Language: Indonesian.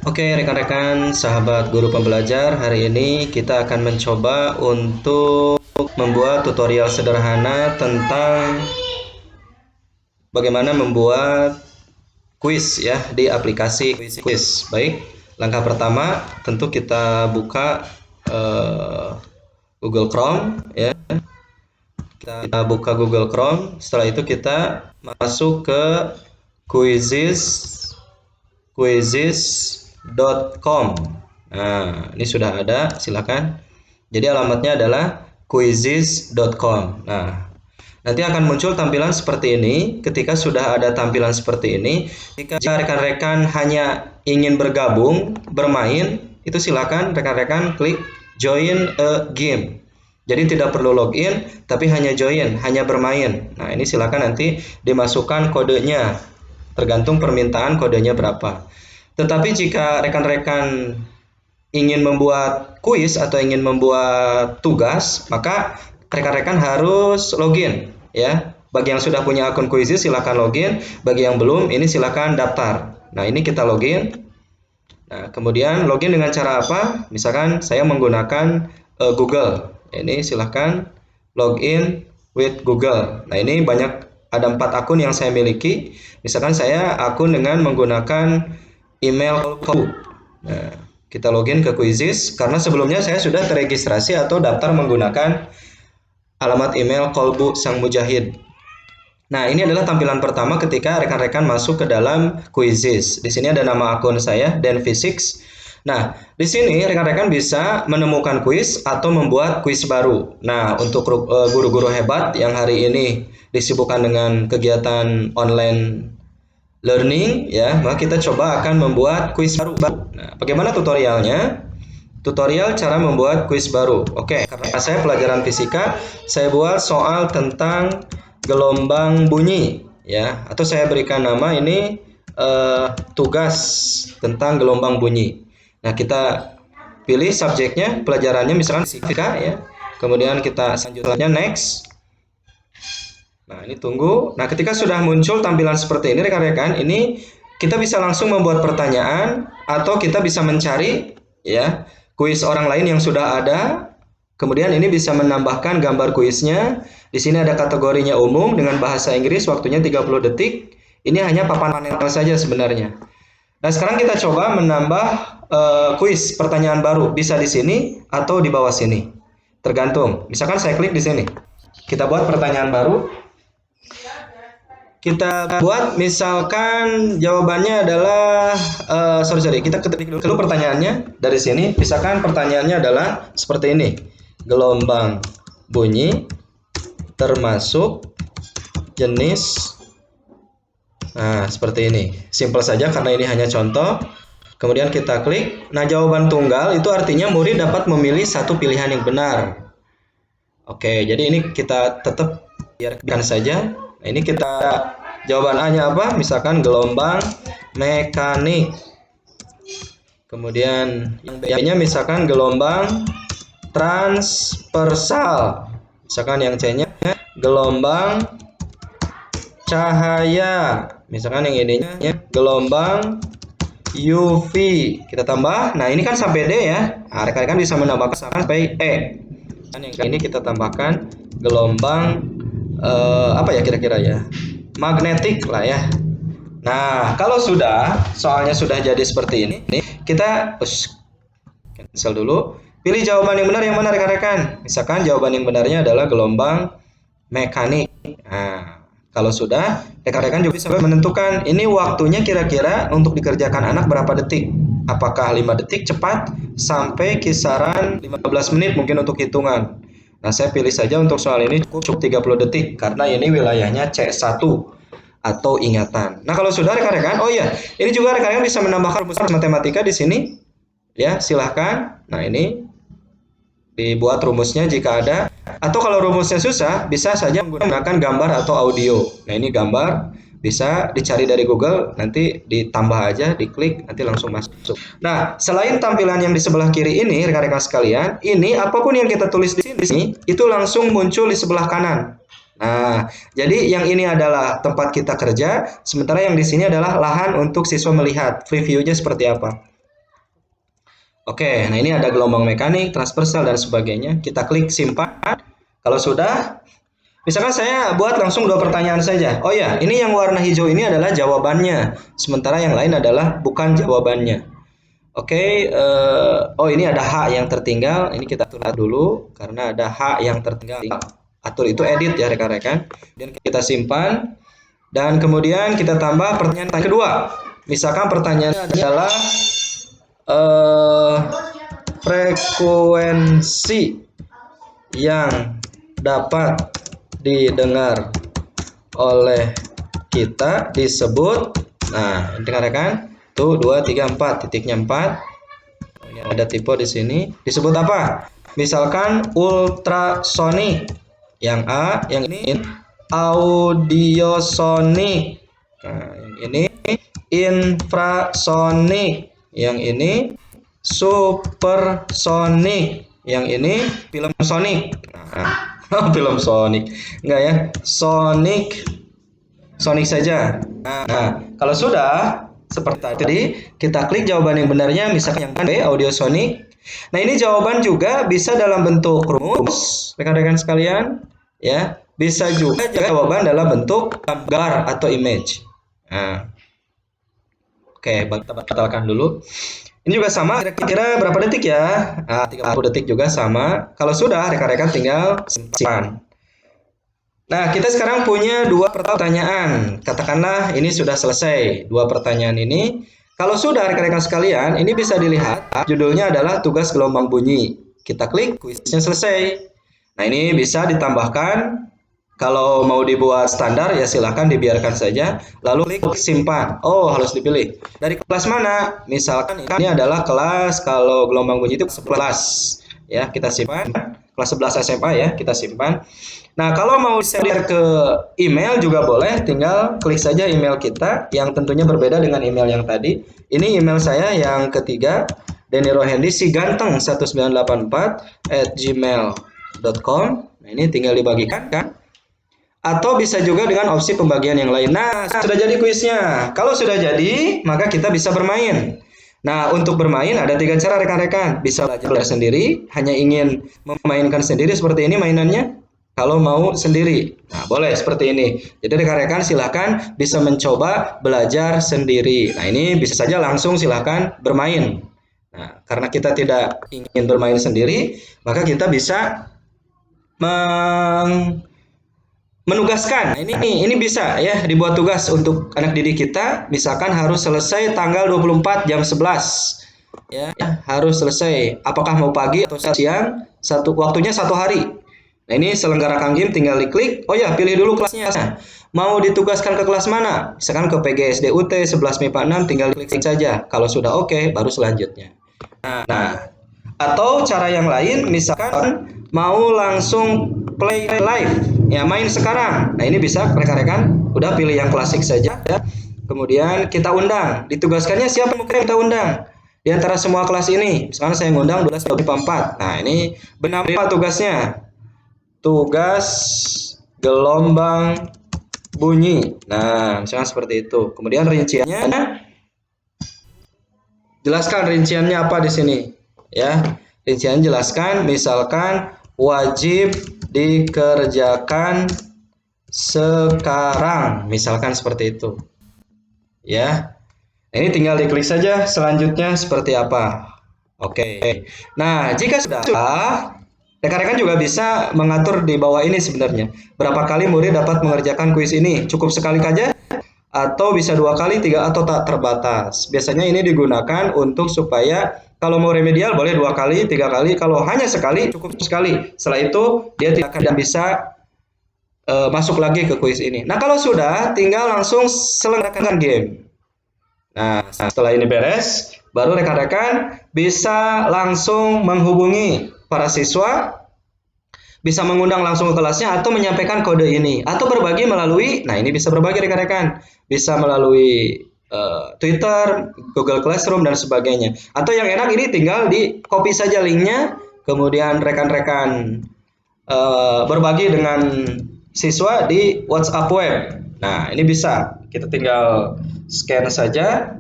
Oke, rekan-rekan, sahabat guru pembelajar, hari ini kita akan mencoba untuk membuat tutorial sederhana tentang bagaimana membuat kuis ya di aplikasi kuis. Baik, langkah pertama tentu kita buka Google Chrome ya. Kita buka Google Chrome, setelah itu kita masuk ke quizzes.com. Nah, ini sudah ada, silakan. Jadi alamatnya adalah quizzes.com. Nah, nanti akan muncul tampilan seperti ini. Ketika sudah ada tampilan seperti ini, jika rekan-rekan hanya ingin bergabung, bermain, itu silakan rekan-rekan klik join a game. Jadi tidak perlu login, tapi hanya join, hanya bermain. Nah, ini silakan nanti dimasukkan kodenya. Tergantung permintaan kodenya berapa. Tetapi jika rekan-rekan ingin membuat kuis atau ingin membuat tugas, maka rekan-rekan harus login ya. Bagi yang sudah punya akun Quizizz silakan login, bagi yang belum ini silakan daftar. Nah, ini kita login. Nah, kemudian login dengan cara apa? Misalkan saya menggunakan Google. Ini silakan login with Google. Nah, ini ada 4 akun yang saya miliki. Misalkan saya akun dengan menggunakan email Kolbu. Nah, kita login ke Quizizz karena sebelumnya saya sudah teregistrasi atau daftar menggunakan alamat email Kolbu Sang Mujahid. Nah, ini adalah tampilan pertama ketika rekan-rekan masuk ke dalam Quizizz. Di sini ada nama akun saya, Denphysics. Nah, di sini rekan-rekan bisa menemukan kuis atau membuat kuis baru. Nah, untuk guru-guru hebat yang hari ini disibukkan dengan kegiatan online learning, ya, maka kita coba akan membuat kuis baru. Nah, bagaimana tutorialnya? Tutorial cara membuat kuis baru. Oke, karena saya pelajaran fisika, saya buat soal tentang gelombang bunyi ya, atau saya berikan nama ini tugas tentang gelombang bunyi. Nah, kita pilih subjeknya, pelajarannya misalkan fisika ya. Kemudian kita selanjutnya next. Nah, ini tunggu. Nah, ketika sudah muncul tampilan seperti ini rekan-rekan, ini kita bisa langsung membuat pertanyaan atau kita bisa mencari ya kuis orang lain yang sudah ada. Kemudian ini bisa menambahkan gambar kuisnya. Di sini ada kategorinya umum dengan bahasa Inggris, waktunya 30 detik. Ini hanya papan panel saja sebenarnya. Nah, sekarang kita coba menambah kuis pertanyaan baru. Bisa di sini atau di bawah sini. Tergantung. Misalkan saya klik di sini. Kita buat pertanyaan baru. Kita buat misalkan jawabannya adalah kita ketik dulu pertanyaannya dari sini. Misalkan pertanyaannya adalah seperti ini. Gelombang bunyi termasuk jenis. Nah, seperti ini. Simpel saja karena ini hanya contoh. Kemudian kita klik. Nah, jawaban tunggal itu artinya murid dapat memilih satu pilihan yang benar. Oke, jadi ini kita tetap biarkan saja. Nah, ini kita jawaban A-nya apa? Misalkan gelombang mekanik. Kemudian yang B-nya misalkan gelombang transversal. Misalkan yang C-nya gelombang cahaya. Misalkan yang ini-nya gelombang UV. Kita tambah. Nah, ini kan sampai D ya. Nah, rekan-rekan bisa menambahkan sampai E. Dan yang ini kita tambahkan gelombang apa ya kira-kira ya? Magnetik lah ya. Nah, kalau soalnya sudah jadi seperti ini, kita cancel dulu. Pilih jawaban yang benar yang mana rekan-rekan? Misalkan jawaban yang benarnya adalah gelombang mekanik. Nah, kalau sudah, rekan-rekan juga bisa menentukan ini waktunya kira-kira untuk dikerjakan anak berapa detik. Apakah 5 detik cepat sampai kisaran 15 menit mungkin untuk hitungan. Nah, saya pilih saja untuk soal ini cukup 30 detik karena ini wilayahnya C1 atau ingatan. Nah, kalau sudah rekan-rekan, oh iya, ini juga rekan-rekan bisa menambahkan rumus matematika di sini. Ya, silahkan. Nah, ini dibuat rumusnya jika ada. Atau kalau rumusnya susah, bisa saja menggunakan gambar atau audio. Nah, ini gambar bisa dicari dari Google, nanti ditambah aja, diklik, nanti langsung masuk. Nah, selain tampilan yang di sebelah kiri ini, rekan-rekan sekalian, ini apapun yang kita tulis di sini, itu langsung muncul di sebelah kanan. Nah, jadi yang ini adalah tempat kita kerja, sementara yang di sini adalah lahan untuk siswa melihat previewnya seperti apa. Oke, nah ini ada gelombang mekanik, transversal dan sebagainya. Kita klik simpan. Kalau sudah, misalkan saya buat langsung 2 pertanyaan saja. Oh ya, ini yang warna hijau ini adalah jawabannya, sementara yang lain adalah bukan jawabannya. Oke, oh ini ada H yang tertinggal. Ini kita atur dulu karena ada H yang tertinggal. Atur itu edit ya rekan-rekan. Dan kita simpan. Dan kemudian kita tambah pertanyaan kedua. Misalkan pertanyaannya adalah frekuensi yang dapat didengar oleh kita disebut, nah dengarkan tuh 2 3 4 titiknya 4. Ini ada tipe di sini, disebut apa? Misalkan ultrasonik yang A, yang ini audiosonik, nah yang ini infrasonik, yang ini supersonik, yang ini film Sonic. Nah, film Sonic enggak ya, Sonic saja. Nah, kalau sudah seperti tadi, kita klik jawaban yang benarnya, misalkan yang B, Audiosonic. Nah, ini jawaban juga bisa dalam bentuk rumus, rekan-rekan sekalian, ya. Bisa juga jawaban dalam bentuk gambar atau image. Nah, oke, kita batalkan dulu. Ini juga sama, kira-kira berapa detik ya? Nah, 30 detik juga sama. Kalau sudah, rekan-rekan tinggal simpan. Nah, kita sekarang punya 2 pertanyaan. Katakanlah ini sudah selesai 2 pertanyaan ini. Kalau sudah rekan-rekan sekalian, ini bisa dilihat judulnya adalah tugas gelombang bunyi. Kita klik, kuisnya selesai. Nah, ini bisa ditambahkan. Kalau mau dibuat standar ya silahkan dibiarkan saja. Lalu klik simpan. Oh, harus dipilih. Dari kelas mana? Misalkan ini adalah kelas, kalau gelombang bunyi itu 11. Ya, kita simpan. Kelas 11 SMA ya, kita simpan. Nah, kalau mau share ke email juga boleh, tinggal klik saja email kita yang tentunya berbeda dengan email yang tadi. Ini email saya yang ketiga, Denny Rohendi si ganteng 1984@gmail.com. Nah, ini tinggal dibagikan kan? Atau bisa juga dengan opsi pembagian yang lain. Nah, sudah jadi kuisnya. Kalau sudah jadi, maka kita bisa bermain. Nah, untuk bermain ada 3 cara rekan-rekan. Bisa belajar sendiri, hanya ingin memainkan sendiri seperti ini mainannya. Kalau mau sendiri, nah boleh seperti ini. Jadi rekan-rekan silahkan bisa mencoba belajar sendiri. Nah, ini bisa saja langsung silahkan bermain. Nah, karena kita tidak ingin bermain sendiri, maka kita bisa menugaskan. Nah, ini bisa ya dibuat tugas untuk anak didik kita, misalkan harus selesai tanggal 24 jam 11. Ya, harus selesai. Apakah mau pagi atau siang? Waktunya 1 hari. Nah, ini selenggarakan game tinggal diklik. Oh ya, pilih dulu kelasnya. Mau ditugaskan ke kelas mana? Misalkan ke PGSDUT 11 MIPA 6, tinggal klik saja. Kalau sudah oke, baru selanjutnya. Nah, atau cara yang lain, misalkan mau langsung play live, ya main sekarang. Nah, ini bisa rekan-rekan, udah pilih yang klasik saja ya. Kemudian kita undang, ditugaskannya siapa mungkin yang kita undang di antara semua kelas ini. Misalkan saya ngundang 12 MIPA 4. Nah, ini benar apa tugasnya? Tugas gelombang bunyi. Nah, misalkan seperti itu. Kemudian rinciannya, jelaskan rinciannya apa di sini. Ya, rincian jelaskan, misalkan wajib dikerjakan sekarang, misalkan seperti itu. Ya, ini tinggal diklik saja selanjutnya seperti apa. Oke. Nah, jika sudah, rekan-rekan juga bisa mengatur di bawah ini sebenarnya. Berapa kali murid dapat mengerjakan kuis ini? Cukup sekali saja? Atau bisa 2 kali, 3, atau tak terbatas. Biasanya ini digunakan untuk supaya kalau mau remedial boleh 2 kali, 3 kali. Kalau hanya sekali, cukup sekali. Setelah itu dia tidak akan bisa masuk lagi ke kuis ini. Nah, kalau sudah, tinggal langsung selenggarakan game. Nah, setelah ini beres, baru rekan-rekan bisa langsung menghubungi para siswa, bisa mengundang langsung ke kelasnya atau menyampaikan kode ini, atau berbagi melalui, nah ini bisa berbagi rekan-rekan, bisa melalui Twitter, Google Classroom dan sebagainya. Atau yang enak ini tinggal di copy saja linknya, kemudian rekan-rekan berbagi dengan siswa di WhatsApp web. Nah, ini bisa kita tinggal scan saja,